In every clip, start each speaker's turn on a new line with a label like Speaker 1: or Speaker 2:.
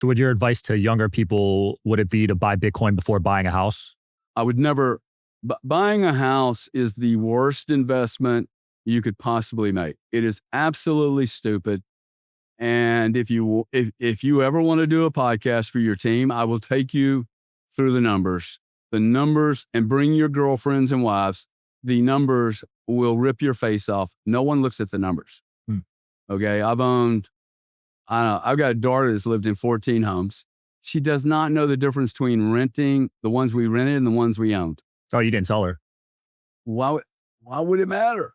Speaker 1: So would your advice to younger people, would it be to buy Bitcoin before buying a house?
Speaker 2: I would never, buying a house is the worst investment you could possibly make. It is absolutely stupid. And if you ever want to do a podcast for your team, I will take you through the numbers, and bring your girlfriends and wives. The numbers will rip your face off. No one looks at the numbers. Okay. I've got a daughter that's lived in 14 homes. She does not know the difference between renting, the ones we rented and the ones we owned.
Speaker 1: Oh, you didn't tell her?
Speaker 2: Why would it matter?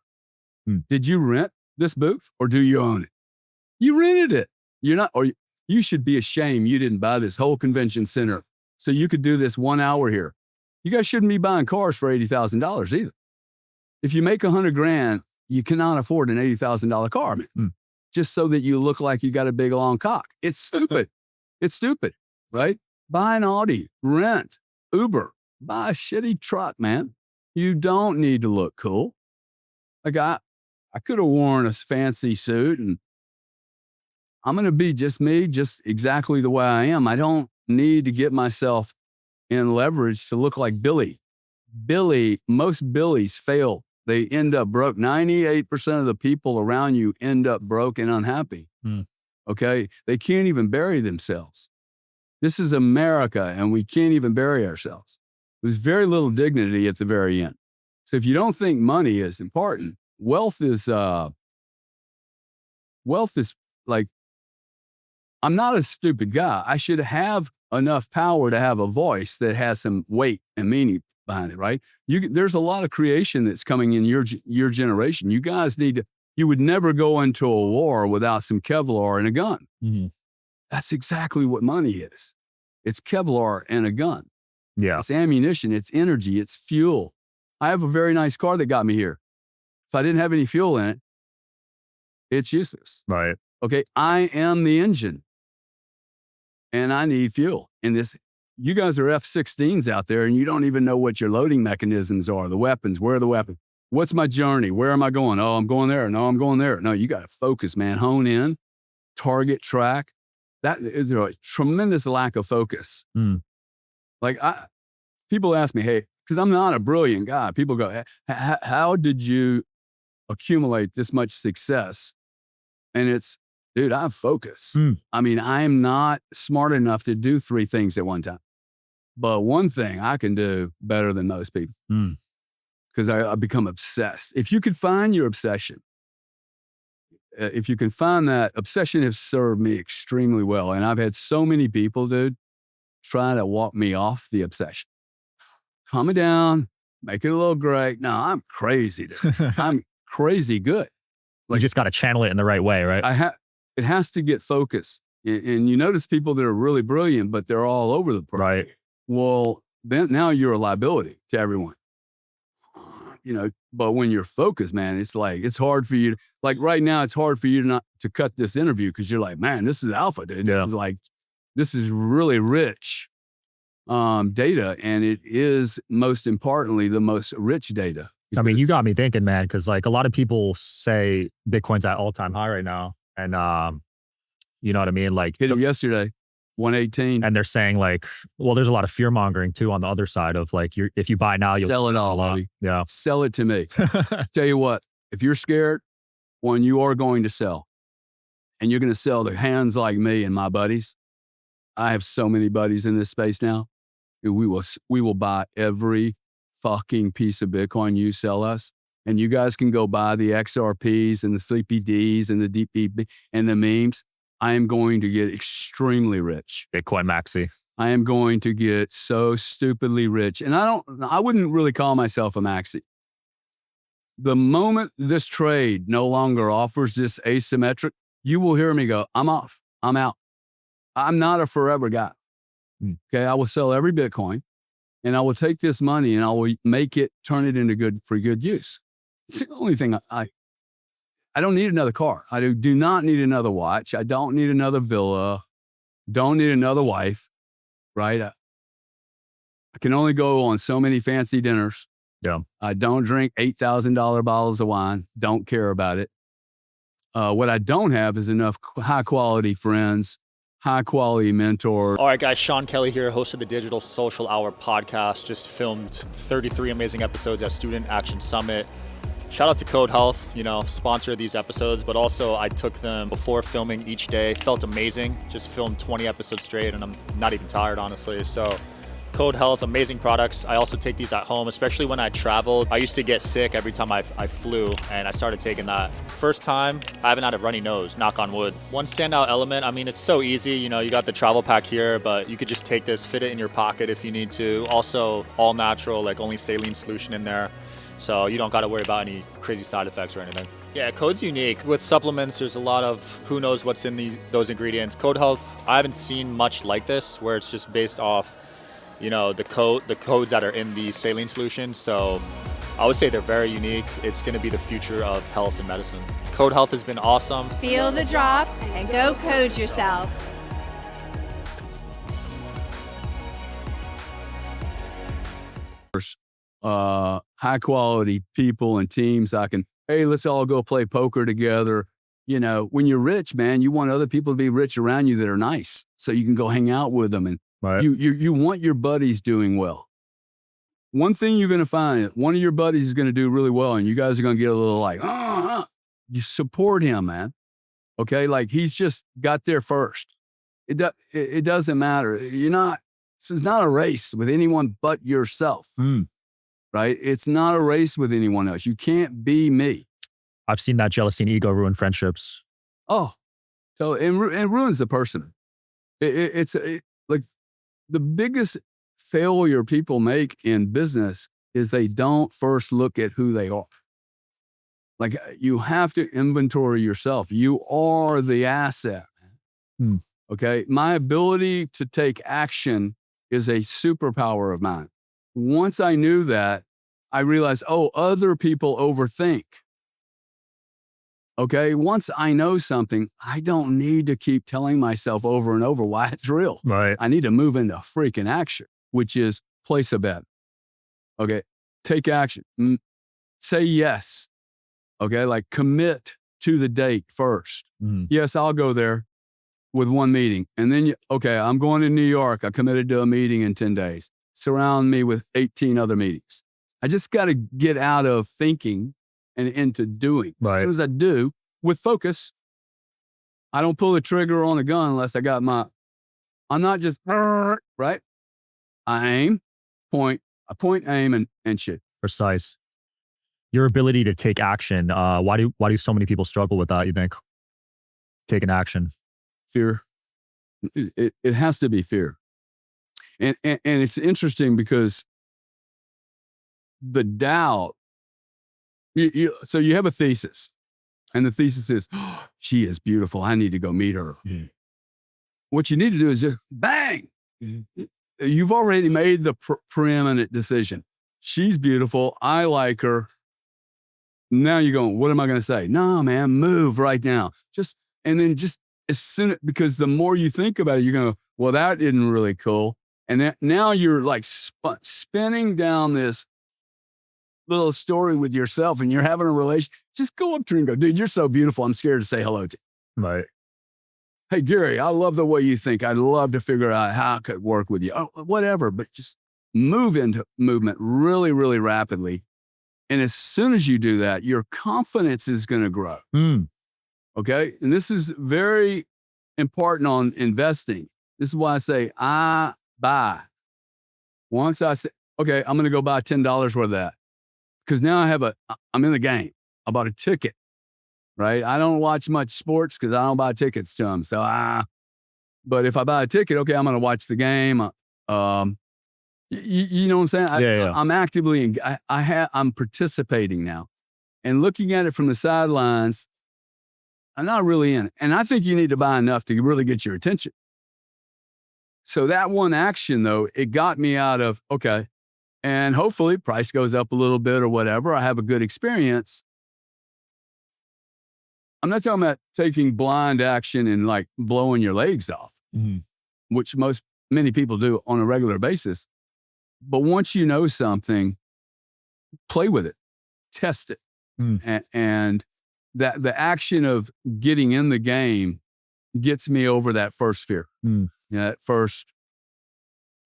Speaker 2: Did you rent this booth or do you own it? You rented it. You should be ashamed you didn't buy this whole convention center so you could do this 1 hour here. You guys shouldn't be buying cars for $80,000 either. If you make $100,000, you cannot afford an $80,000 car, man. Just so that you look like you got a big long cock. It's stupid. It's stupid, right? Buy an Audi, rent, Uber, buy a shitty truck, man. You don't need to look cool. Like I could have worn a fancy suit and I'm going to be just me, just exactly the way I am. I don't need to get myself in leverage to look like Billy. Most Billies fail. They end up broke. 98% of the people around you end up broke and unhappy. Okay. They can't even bury themselves. This is America and we can't even bury ourselves. There's very little dignity at the very end. So if you don't think money is important, wealth is like, I'm not a stupid guy. I should have enough power to have a voice that has some weight and meaning behind it, right? There's a lot of creation that's coming in your generation. You guys you would never go into a war without some Kevlar and a gun. That's exactly what money is. It's Kevlar and a gun.
Speaker 1: Yeah.
Speaker 2: It's ammunition, it's energy, it's fuel. I have a very nice car that got me here. If I didn't have any fuel in it, it's useless.
Speaker 1: Right.
Speaker 2: Okay. I am the engine and I need fuel in this. You guys are F-16s out there and you don't even know what your loading mechanisms are, the weapons, where are the weapons? What's my journey? Where am I going? Oh, I'm going there. No, I'm going there. No, you got to focus, man. Hone in, target, track. That is a tremendous lack of focus. Like people ask me, hey, because I'm not a brilliant guy. People go, how did you accumulate this much success? And it's, dude, I have focus. I mean, I am not smart enough to do 3 things at one time. But one thing I can do better than most people because I become obsessed. If you could find your obsession, if you can find that, obsession has served me extremely well. And I've had so many people, dude, try to walk me off the obsession. Calm it down, make it a little gray. No, I'm crazy, dude. I'm crazy good.
Speaker 1: Like, you just got to channel it in the right way, right?
Speaker 2: It has to get focused. And you notice people that are really brilliant, but they're all over the place.
Speaker 1: Right.
Speaker 2: Well, then now you're a liability to everyone. But when you're focused, man, it's like, it's hard for you. Like right now, it's hard for you not to cut this interview because you're like, man, this is alpha, dude. This is really rich data. And it is most importantly, the most rich data.
Speaker 1: I mean, you got me thinking, man, because like a lot of people say Bitcoin's at all-time high right now. And you know what I mean? Like
Speaker 2: hit it yesterday, 118.
Speaker 1: And they're saying like, well, there's a lot of fear mongering too on the other side of like, if you buy now, you'll
Speaker 2: sell it all, buddy.
Speaker 1: Yeah.
Speaker 2: Sell it to me. Tell you what, if you're scared, you are going to sell. And you're going to sell to hands like me and my buddies. I have so many buddies in this space now. We will buy every fucking piece of Bitcoin you sell us. And you guys can go buy the XRPs and the Sleepy Ds and the DPB and the memes. I am going to get extremely rich.
Speaker 1: Bitcoin maxi.
Speaker 2: I am going to get so stupidly rich. And I wouldn't really call myself a maxi. The moment this trade no longer offers this asymmetric, you will hear me go, I'm off. I'm out. I'm not a forever guy. Okay. I will sell every Bitcoin and I will take this money and I will turn it into good use. It's the only thing I don't need another car. I do not need another watch. I don't need another villa. Don't need another wife, right? I can only go on so many fancy dinners.
Speaker 1: Yeah.
Speaker 2: I don't drink $8,000 bottles of wine. Don't care about it. What I don't have is enough high quality friends, high quality mentor.
Speaker 3: All right, guys, Sean Kelly here, host of the Digital Social Hour podcast. Just filmed 33 amazing episodes at Student Action Summit. Shout out to Code Health, sponsor of these episodes, but also I took them before filming each day. Felt amazing. Just filmed 20 episodes straight and I'm not even tired, honestly. So Code Health, amazing products. I also take these at home, especially when I traveled. I used to get sick every time I flew, and I started taking that. First time, I haven't had a runny nose, knock on wood. One standout element, it's so easy. You got the travel pack here, but you could just take this, fit it in your pocket if you need to. Also, all natural, like only saline solution in there. So you don't got to worry about any crazy side effects or anything. Yeah, Code's unique. With supplements, there's a lot of who knows what's in those ingredients. Code Health, I haven't seen much like this, where it's just based off the codes that are in the saline solutions. So I would say they're very unique. It's going to be the future of health and medicine. Code Health has been awesome.
Speaker 4: Feel the drop and go code yourself.
Speaker 2: High quality people and teams. Hey, let's all go play poker together. When you're rich, man, you want other people to be rich around you that are nice, so you can go hang out with them. And
Speaker 1: Right.
Speaker 2: you want your buddies doing well. One thing you're going to find, one of your buddies is going to do really well, and you guys are going to get a little like, you support him, man. Okay, like he's just got there first. It doesn't matter. This is not a race with anyone but yourself. Right? It's not a race with anyone else. You can't be me.
Speaker 1: I've seen that jealousy and ego ruin friendships.
Speaker 2: Oh, so it ruins the person. It's like the biggest failure people make in business is they don't first look at who they are. Like, you have to inventory yourself. You are the asset. Okay. My ability to take action is a superpower of mine. Once I knew that, I realized, other people overthink. Okay. Once I know something, I don't need to keep telling myself over and over why it's real.
Speaker 1: Right.
Speaker 2: I need to move into freaking action, which is place a bet. Okay. Take action. Say yes. Okay. Like, commit to the date first. Yes, I'll go there with one meeting. And then, I'm going to New York. I committed to a meeting in 10 days. Surround me with 18 other meetings. I just got to get out of thinking and into doing.
Speaker 1: Right.
Speaker 2: As soon as I do, with focus, I don't pull the trigger on the gun unless I got I'm not just, right? I aim, point, aim, and shit.
Speaker 1: Precise. Your ability to take action. Why do so many people struggle with that, you think? Taking action.
Speaker 2: Fear. It has to be fear. And it's interesting because the doubt, so you have a thesis, and the thesis is, she is beautiful. I need to go meet her. What you need to do is just bang. You've already made the preeminent decision. She's beautiful. I like her. Now you're going, what am I going to say? No, man, move right now. And then as soon, because the more you think about it, you're going to, well, that isn't really cool. And now you're like spinning down this little story with yourself, and you're having a relation. Just go up to her and go, dude, you're so beautiful. I'm scared to say hello to you.
Speaker 1: Right.
Speaker 2: Hey, Gary, I love the way you think. I'd love to figure out how I could work with you. Oh, whatever, but just move into movement really, really rapidly. And as soon as you do that, your confidence is going to grow. Okay. And this is very important on investing. This is why I say, I buy. Once I say, okay, I'm going to go buy $10 worth of that. Because now I'm in the game. I bought a ticket, right? I don't watch much sports because I don't buy tickets to them. But if I buy a ticket, okay, I'm going to watch the game. You know what I'm saying?
Speaker 1: Yeah.
Speaker 2: I'm actively, I'm participating now. And looking at it from the sidelines, I'm not really in it. And I think you need to buy enough to really get your attention. So that one action, though, it got me out of, okay, and hopefully price goes up a little bit or whatever. I have a good experience. I'm not talking about taking blind action and like blowing your legs off, which many people do on a regular basis. But once you know something, play with it, test it. And that the action of getting in the game, gets me over that first fear. That first,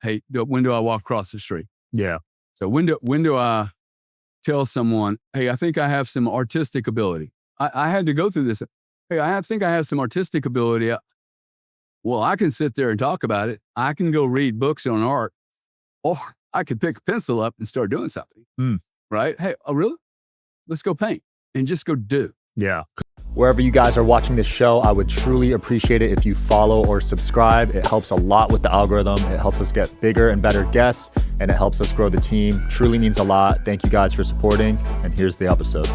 Speaker 2: hey, when do I walk across the street?
Speaker 1: Yeah.
Speaker 2: So when do I tell someone, hey, I think I have some artistic ability. I had to go through this. Hey, I think I have some artistic ability. Well, I can sit there and talk about it. I can go read books on art, or I could pick a pencil up and start doing something. Right? Hey, oh, really? Let's go paint and just go do.
Speaker 1: Yeah.
Speaker 3: Wherever you guys are watching this show, I would truly appreciate it if you follow or subscribe. It helps a lot with the algorithm. It helps us get bigger and better guests, and it helps us grow the team. Truly means a lot. Thank you guys for supporting, and here's the episode.